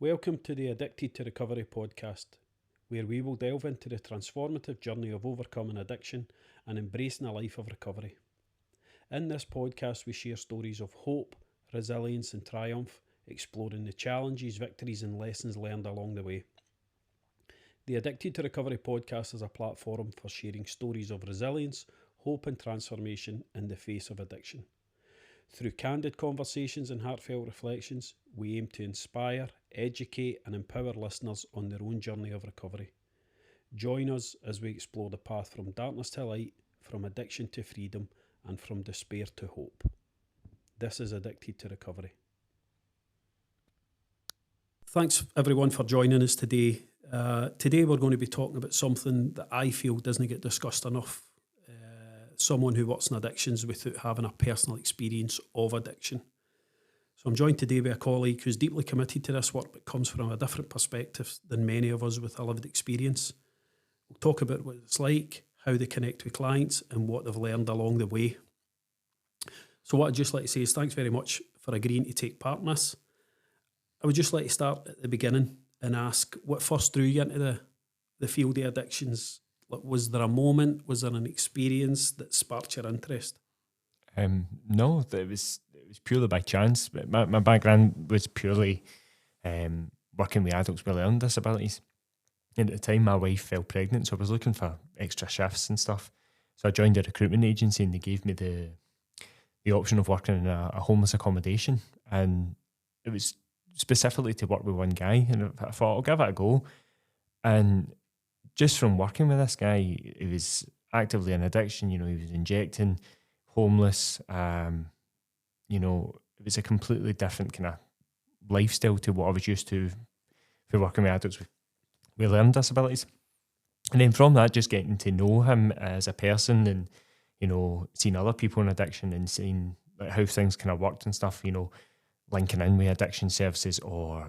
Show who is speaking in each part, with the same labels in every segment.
Speaker 1: Welcome to the Addicted to Recovery podcast, where we will delve into the transformative journey of overcoming addiction and embracing a life of recovery. In this podcast, we share stories of hope, resilience, and triumph, exploring the challenges, victories, and lessons learned along the way. The Addicted to Recovery podcast is a platform for sharing stories of resilience, hope, and transformation in the face of addiction. Through candid conversations and heartfelt reflections, we aim to inspire, educate, and empower listeners on their own journey of recovery. Join us as we explore the path from darkness to light, from addiction to freedom, and from despair to hope. This is Addicted to Recovery. Thanks everyone for joining us today. Today we're going to be talking about something that I feel doesn't get discussed enough. Someone who works in addictions without having a personal experience of addiction. So I'm joined today by a colleague who's deeply committed to this work but comes from a different perspective than many of us with a lived experience. We'll talk about what it's like, how they connect with clients and what they've learned along the way. So what I'd just like to say is thanks very much for agreeing to take part in this. I would just like to start at the beginning and ask what first drew you into the field of addictions. Was there a moment, was there an experience that sparked your interest?
Speaker 2: No, it was purely by chance. But my background was purely working with adults with learning disabilities. And at the time, my wife fell pregnant, so I was looking for extra shifts and stuff. So I joined a recruitment agency and they gave me the option of working in a homeless accommodation. And it was specifically to work with one guy. And I thought, I'll give it a go. And just from working with this guy, he was actively in addiction, he was injecting, homeless, it was a completely different kind of lifestyle to what I was used to for working with adults with learning disabilities. And then from that, just getting to know him as a person and, seeing other people in addiction and seeing like how things kind of worked and stuff, linking in with addiction services or,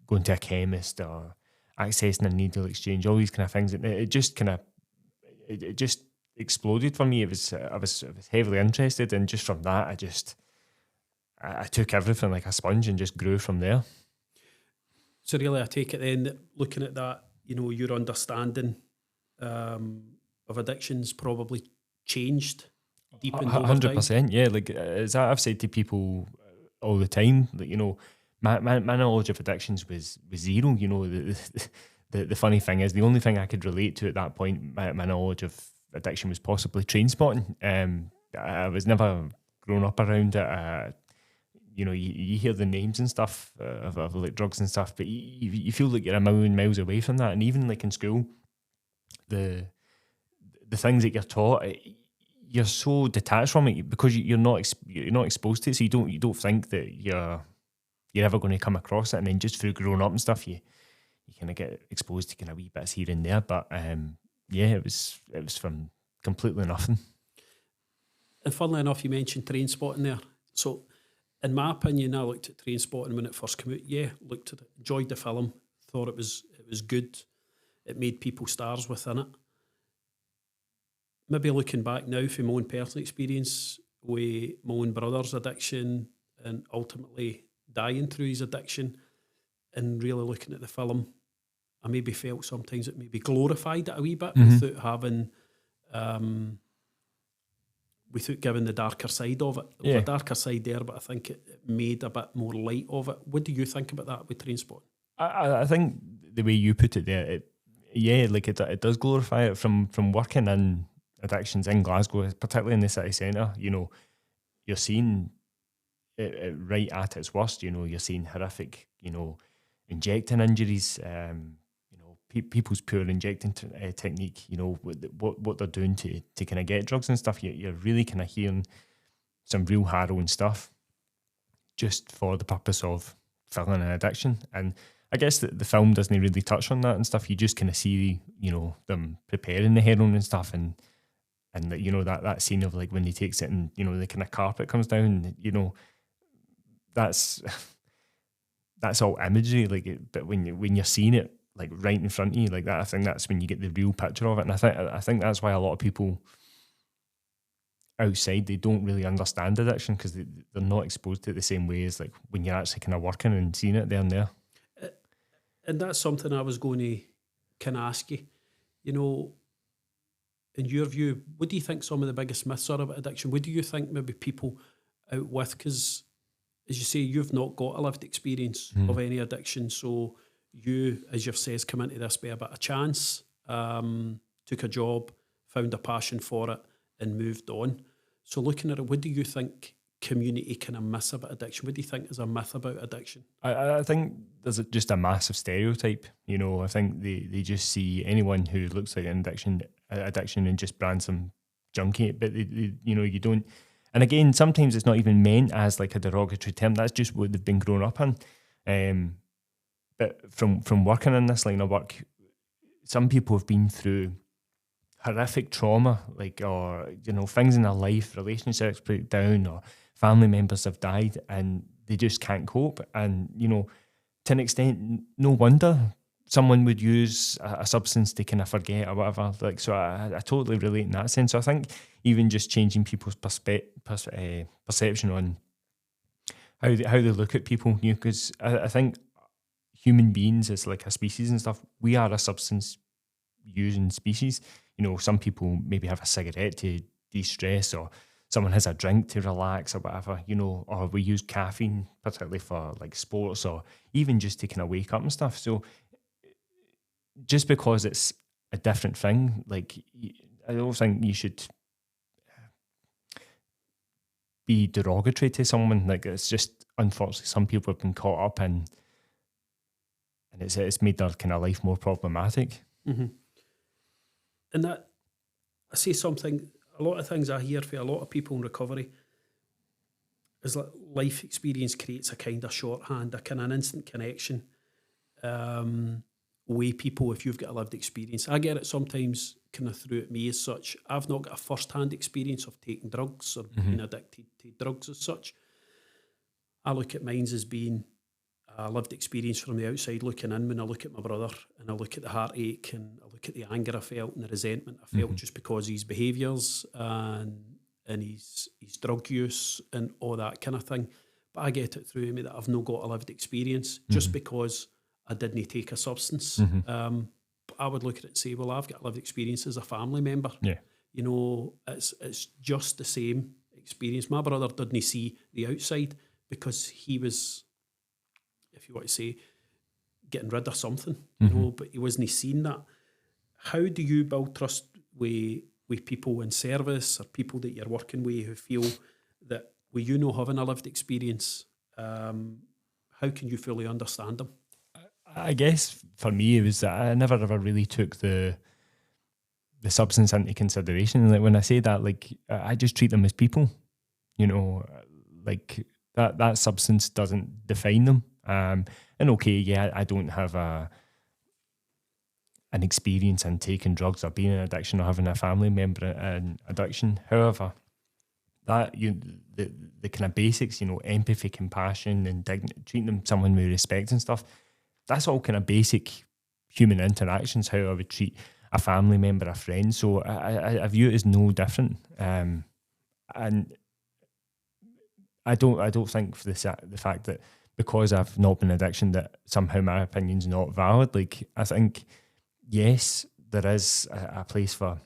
Speaker 2: going to a chemist or accessing a needle exchange, all these kind of things. It just exploded for me. I was heavily interested, and just from that, I took everything like a sponge and just grew from there.
Speaker 1: So really, I take it then that looking at that, your understanding of addictions probably changed, deepened over time.
Speaker 2: 100%, yeah. Like as I've said to people all the time, that my knowledge of addictions was zero. The funny thing is, the only thing I could relate to at that point, my knowledge of addiction was possibly train spotting. I was never grown up around it. You hear the names and stuff of like drugs and stuff, but you feel like you're a million miles away from that. And even like in school, the things that you're taught, you're so detached from it because you're not exposed to it. So you don't think that you're ever going to come across it, and then just through growing up and stuff, you kind of get exposed to kind of wee bits here and there. But it was from completely nothing.
Speaker 1: And funnily enough, you mentioned train spotting there. So, in my opinion, I looked at train spotting when it first came out. Yeah, looked at it, enjoyed the film, thought it was good. It made people stars within it. Maybe looking back now from my own personal experience with my own brother's addiction and ultimately dying through his addiction, and really looking at the film, I maybe felt sometimes it maybe glorified it a wee bit without having, without giving the darker side of it. There was a darker side there, but I think it made a bit more light of it. What do you think about that with Trainspotting?
Speaker 2: I think the way you put it there, it does glorify it from working in addictions in Glasgow, particularly in the city centre. You're seeing it right at its worst. You're seeing horrific, injecting injuries, people's poor injecting technique, what they're doing to kind of get drugs and stuff. You're really kind of hearing some real harrowing stuff just for the purpose of filling an addiction. And I guess the film doesn't really touch on that and stuff. You just kind of see, them preparing the heroin and stuff, and that scene of like when he takes it and, the kind of carpet comes down, that's all imagery, but when you're seeing it like right in front of you like that, I think that's when you get the real picture of it. And I think that's why a lot of people outside, they don't really understand addiction because they're not exposed to it the same way as like when you're actually kind of working and seeing it there and there.
Speaker 1: And that's something I was going to kind of ask you. You know, in your view, what do you think some of the biggest myths are about addiction? What do you think maybe people out with? Because, as you say, you've not got a lived experience of any addiction. So you, as you've said, come into this by a bit of chance, took a job, found a passion for it and moved on. So looking at it, what do you think community kind of miss about addiction? What do you think is a myth about addiction?
Speaker 2: I think there's just a massive stereotype. You know, I think they just see anyone who looks like an addiction and just brand some junkie. But you know, you don't. And again, sometimes it's not even meant as like a derogatory term. That's just what they've been grown up in. But from working in this line of work, some people have been through horrific trauma, like, or, you know, things in their life, relationships break down, or family members have died and they just can't cope. And, you know, to an extent, no wonder someone would use a substance to kind of forget or whatever. Like, so I totally relate in that sense. So I think even just changing people's perception on how they look at people, you know, because I think human beings as like a species and stuff, we are a substance using species. You know, some people maybe have a cigarette to de-stress, or someone has a drink to relax or whatever, you know, or we use caffeine particularly for like sports or even just to kind of wake up and stuff. So just because it's a different thing, like, I don't think you should be derogatory to someone. Like, it's just, unfortunately, some people have been caught up in, and it's made their kind of life more problematic.
Speaker 1: Mm-hmm. And that, I say something, a lot of things I hear from a lot of people in recovery is that life experience creates a kind of shorthand, a kind of an instant connection with people if you've got a lived experience. I get it sometimes kind of through at me as such. I've not got a first-hand experience of taking drugs or being addicted to drugs as such. I look at mine as being a lived experience from the outside looking in. When I look at my brother and I look at the heartache and I look at the anger I felt and the resentment I felt just because of his behaviours and his drug use and all that kind of thing. But I get it through me that I've not got a lived experience just because I didn't take a substance. But I would look at it and say, well, I've got a lived experience as a family member.
Speaker 2: Yeah.
Speaker 1: You know, it's just the same experience. My brother didn't see the outside because he was, if you want to say, getting rid of something, you know, but he wasn't seeing that. How do you build trust with people in service or people that you're working with who feel that with you not having a lived experience, how can you fully understand them?
Speaker 2: I guess for me it was that I never ever really took the substance into consideration. Like, when I say that, like, I just treat them as people, you know, like that substance doesn't define them. And okay, yeah, I don't have an experience in taking drugs or being in addiction or having a family member in addiction. However, that the kind of basics, you know, empathy, compassion, and treating someone with respect and stuff, that's all kind of basic human interactions, how I would treat a family member, a friend. So I view it as no different. And I don't think for the fact that because I've not been in addiction that somehow my opinion's not valid. Like, I think, yes, there is a place for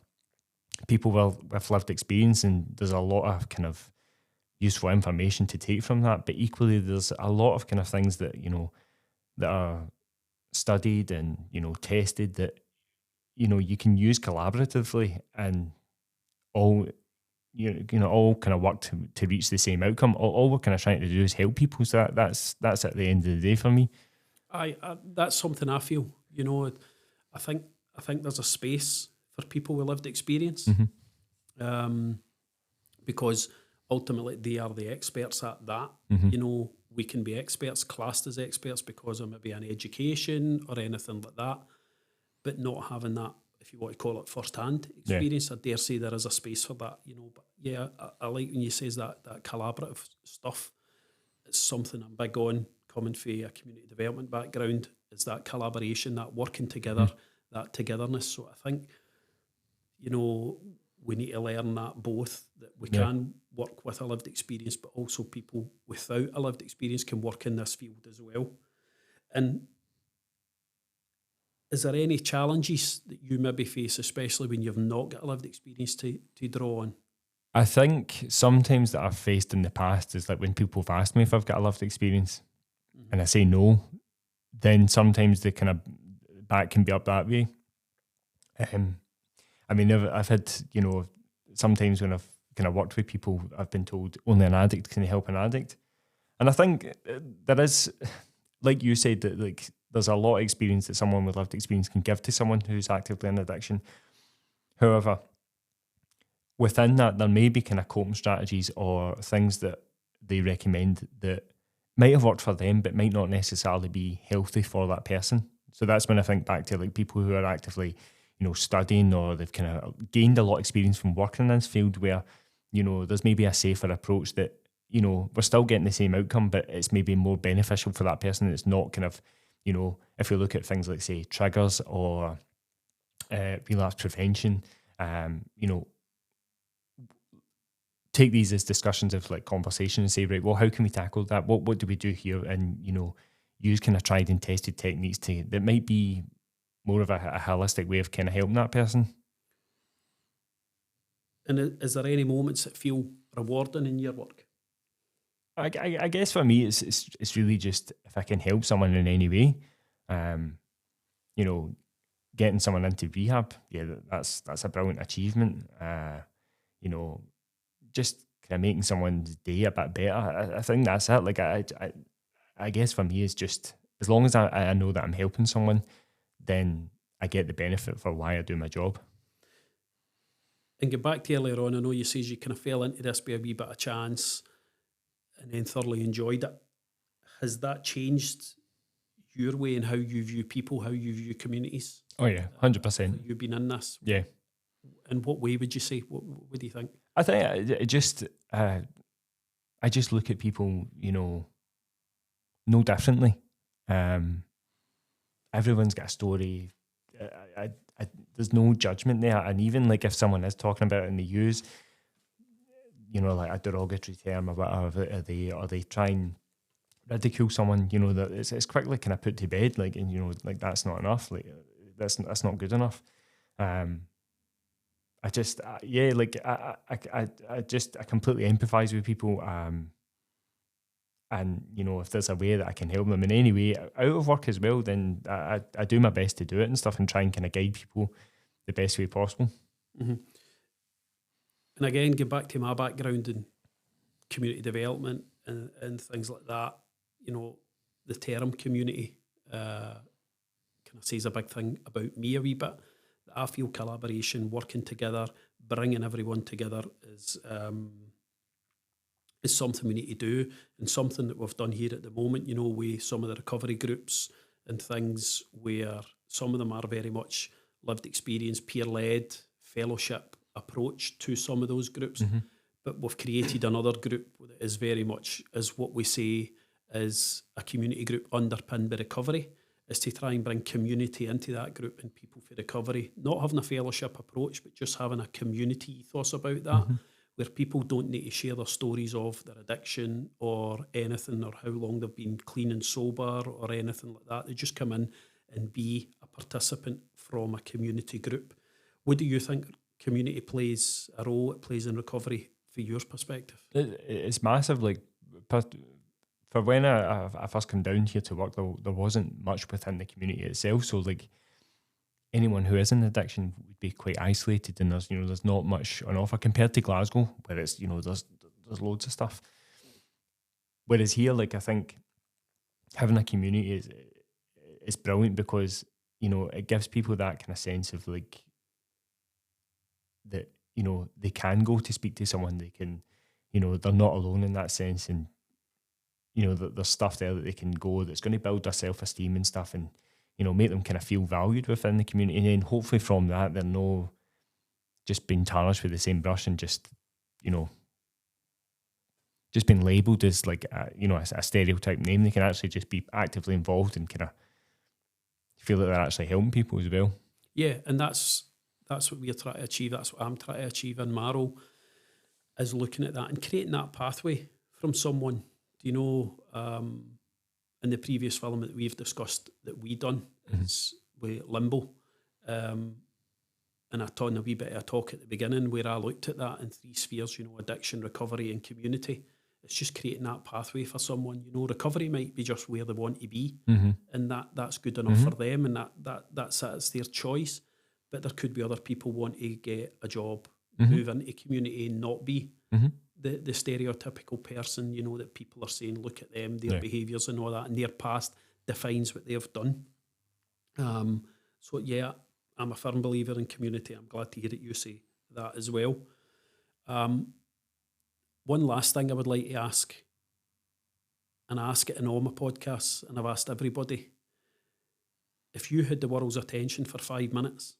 Speaker 2: people with lived experience, and there's a lot of kind of useful information to take from that. But equally, there's a lot of kind of things that, you know, that are studied and, you know, tested that, you know, you can use collaboratively, and all you know all kind of work to reach the same outcome. All we're kind of trying to do is help people. So that's at the end of the day for me.
Speaker 1: That's something I feel. You know, I think there's a space for people with lived experience, because ultimately they are the experts at that. You know, we can be experts, classed as experts because of maybe an education or anything like that, but not having that, if you want to call it, first-hand experience. I dare say there is a space for that, you know. But yeah, I like when you say that collaborative stuff. It's something I'm big on, coming from a community development background, is that collaboration, that working together, that togetherness. So I think, you know, we need to learn that both, that we
Speaker 2: Yeah.
Speaker 1: can work with a lived experience, but also people without a lived experience can work in this field as well. And is there any challenges that you maybe face, especially when you've not got a lived experience to draw on?
Speaker 2: I think sometimes that I've faced in the past is like when people have asked me if I've got a lived experience and I say no, then sometimes the kind of back can be up that way. I mean, I've had, you know, sometimes when I've kind of worked with people, I've been told only an addict can help an addict. And I think there is, like you said, that like there's a lot of experience that someone with lived experience can give to someone who's actively in addiction. However, within that, there may be kind of coping strategies or things that they recommend that might have worked for them, but might not necessarily be healthy for that person. So that's when I think back to like people who are actively, you know, studying, or they've kind of gained a lot of experience from working in this field where, you know, there's maybe a safer approach that, you know, we're still getting the same outcome, but it's maybe more beneficial for that person. It's not kind of, you know, if we look at things like, say, triggers or relapse prevention, you know, take these as discussions of like conversation and say, right, well, how can we tackle that? What do we do here? And, you know, use kind of tried and tested techniques that might be more of a holistic way of kind of helping that person.
Speaker 1: And is there any moments that feel rewarding in your work?
Speaker 2: I guess for me, it's really just if I can help someone in any way, you know, getting someone into rehab, yeah, that's a brilliant achievement. You know, just kind of making someone's day a bit better. I think that's it. Like I guess for me, it's just as long as I know that I'm helping someone, then I get the benefit for why I do my job.
Speaker 1: And get back to earlier on, I know you says you kind of fell into this by a wee bit of chance and then thoroughly enjoyed it. Has that changed your way in how you view people, how you view communities?
Speaker 2: Oh yeah, 100%.
Speaker 1: You've been in this.
Speaker 2: Yeah.
Speaker 1: In what way would you say? What do you think?
Speaker 2: I think it just I just look at people, you know, no differently. Everyone's got a story. There's no judgment there, and even like if someone is talking about it and they use, you know, like a derogatory term or whatever, or they try and ridicule someone, you know, that it's quickly kind of put to bed, like, and you know, like that's not enough, like that's not good enough. I just yeah, like I completely empathise with people, and you know, if there's a way that I can help them in any way out of work as well, then I do my best to do it and stuff, and try and kind of guide people the best way possible.
Speaker 1: Mm-hmm. And again, get back to my background in community development and things like that. You know, the term community kind of says a big thing about me a wee bit. I feel collaboration, working together, bringing everyone together is something we need to do, and something that we've done here at the moment, you know, with some of the recovery groups and things where some of them are very much lived experience, peer-led, fellowship approach to some of those groups. Mm-hmm. But we've created another group that is very much, as what we say, is a community group underpinned by recovery, is to try and bring community into that group and people for recovery, not having a fellowship approach, but just having a community ethos about that, mm-hmm. where people don't need to share their stories of their addiction or anything, or how long they've been clean and sober or anything like that. They just come in and be a participant from a community group. What do you think community plays a role it plays in recovery from your perspective?
Speaker 2: It's massive. Like, for when I first came down here to work, there wasn't much within the community itself. So like anyone who is in addiction would be quite isolated, and there's not much on offer compared to Glasgow, where it's, you know, there's loads of stuff. Whereas here, like, I think having a community is brilliant, because, you know, it gives people that kind of sense of like that, you know, they can go to speak to someone, they can, you know, they're not alone in that sense, and you know, there's stuff there that they can go that's going to build their self-esteem and stuff, and, you know, make them kind of feel valued within the community. And then hopefully from that, they're no just being tarnished with the same brush and just, you know, just being labelled as like, you know, a stereotype name. They can actually just be actively involved and kind of feel that they're actually helping people as well.
Speaker 1: Yeah, and that's that's what we're trying to achieve. That's what I'm trying to achieve in my role, is looking at that and creating that pathway from someone. Do you know, in the previous film that we've discussed that we done is with Limbo, and I done a wee bit of a talk at the beginning where I looked at that in 3 spheres, addiction, recovery and community. It's just creating that pathway for someone. Recovery might be just where they want to be, and that's good enough for them, and that's their choice. But there could be other people want to get a job, move into community and not be the stereotypical person, that people are saying, look at them, their behaviours and all that, and their past defines what they've done. So yeah, I'm a firm believer in community. I'm glad to hear that you say that as well. One last thing I would like to ask, and I ask it in all my podcasts, and I've asked everybody, if you had the world's attention for 5 minutes,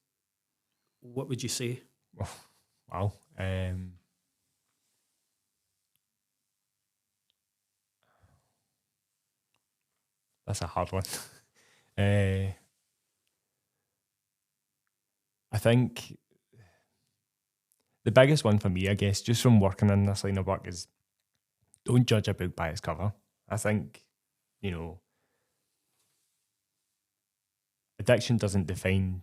Speaker 1: what would you say?
Speaker 2: Oh, wow. That's a hard one. I think the biggest one for me, I guess, just from working in this line of work, is don't judge a book by its cover. I think, addiction doesn't define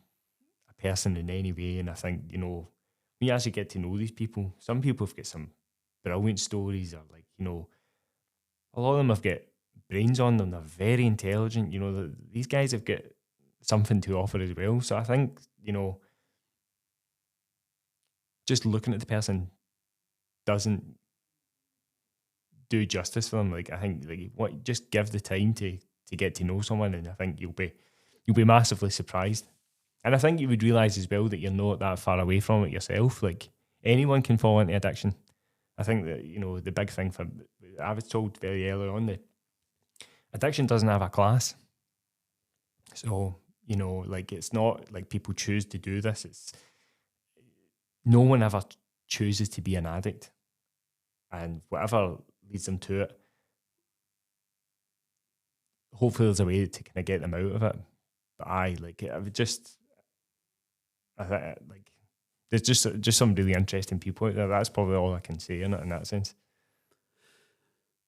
Speaker 2: a person in any way. And I think, when you actually get to know these people, some people have got some brilliant stories, or a lot of them have got brains on them. They're very intelligent. These guys have got something to offer as well. So I think, just looking at the person doesn't do justice for them. Like, I think, just give the time to get to know someone, and I think you'll be massively surprised. And I think you would realise as well that you're not that far away from it yourself. Like, anyone can fall into addiction. I think that, the big thing I was told very early on that addiction doesn't have a class. So, it's not like people choose to do this. No one ever chooses to be an addict, and whatever leads them to it, hopefully there's a way to kind of get them out of it. But there's just some really interesting people out there. That's probably all I can say in that sense.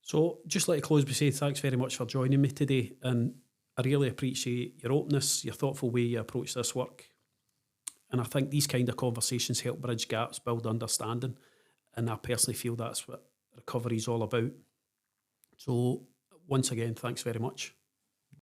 Speaker 1: So just like to close by saying thanks very much for joining me today, and I really appreciate your openness, your thoughtful way you approach this work. And I think these kind of conversations help bridge gaps, build understanding, and I personally feel that's what recovery is all about. So once again, thanks very much.